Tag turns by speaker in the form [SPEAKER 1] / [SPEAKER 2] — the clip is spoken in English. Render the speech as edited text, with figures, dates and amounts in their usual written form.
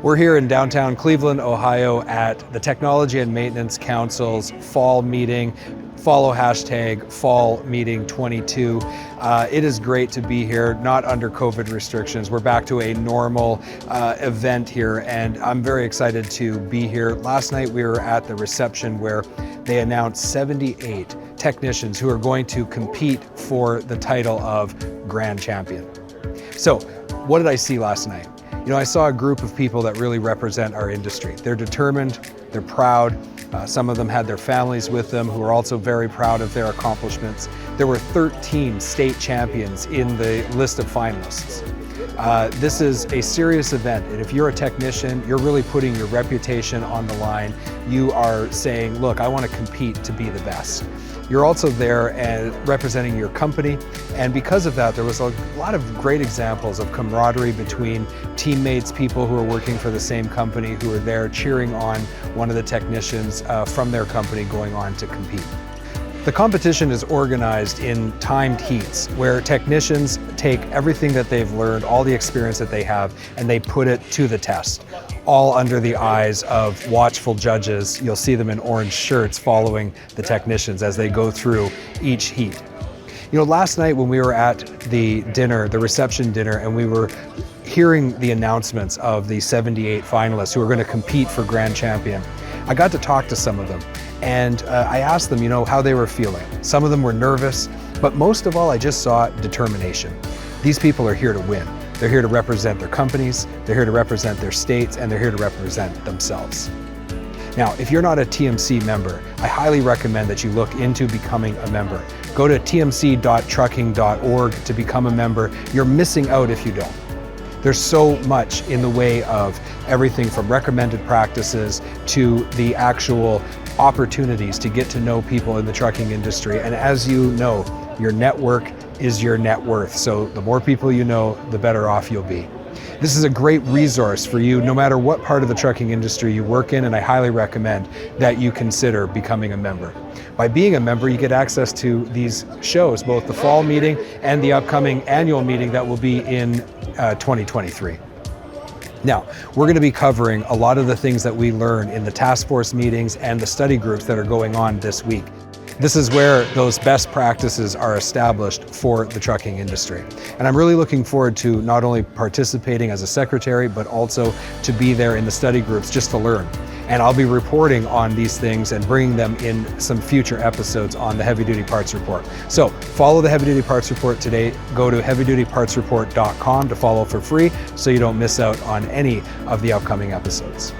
[SPEAKER 1] We're here in downtown Cleveland, Ohio at the Technology and Maintenance Council's Fall Meeting. Follow hashtag Fall Meeting 22. It is great to be here, not under COVID restrictions. We're back to a normal event here, and I'm very excited to be here. Last night we were at the reception where they announced 78 technicians who are going to compete for the title of Grand Champion. So, what did I see last night? You know, I saw a group of people that really represent our industry. They're determined, they're proud. Some of them had their families with them who are also very proud of their accomplishments. There were 13 state champions in the list of finalists. This is a serious event, and if you're a technician, you're really putting your reputation on the line. You are saying, look, I want to compete to be the best. You're also there and representing your company, and because of that, there was a lot of great examples of camaraderie between teammates, people who are working for the same company, who are there cheering on one of the technicians from their company going on to compete. The competition is organized in timed heats where technicians take everything that they've learned, all the experience that they have, and they put it to the test, all under the eyes of watchful judges. You'll see them in orange shirts following the technicians as they go through each heat. You know, last night when we were at the dinner, the reception dinner, and we were hearing the announcements of the 78 finalists who are going to compete for Grand Champion, I got to talk to some of them. And I asked them, you know, how they were feeling. Some of them were nervous, but most of all, I just saw determination. These people are here to win. They're here to represent their companies, they're here to represent their states, and they're here to represent themselves. Now, if you're not a TMC member, I highly recommend that you look into becoming a member. Go to tmc.trucking.org to become a member. You're missing out if you don't. There's so much in the way of everything from recommended practices to the actual opportunities to get to know people in the trucking industry. And as you know, your network is your net worth. So the more people you know, the better off you'll be. This is a great resource for you no matter what part of the trucking industry you work in, and I highly recommend that you consider becoming a member. By being a member, you get access to these shows, both the fall meeting and the upcoming annual meeting that will be in 2023. Now, we're going to be covering a lot of the things that we learn in the task force meetings and the study groups that are going on this week. This is where those best practices are established for the trucking industry. And I'm really looking forward to not only participating as a secretary, but also to be there in the study groups just to learn. And I'll be reporting on these things and bringing them in some future episodes on the Heavy Duty Parts Report. So follow the Heavy Duty Parts Report today. Go to heavydutypartsreport.com to follow for free so you don't miss out on any of the upcoming episodes.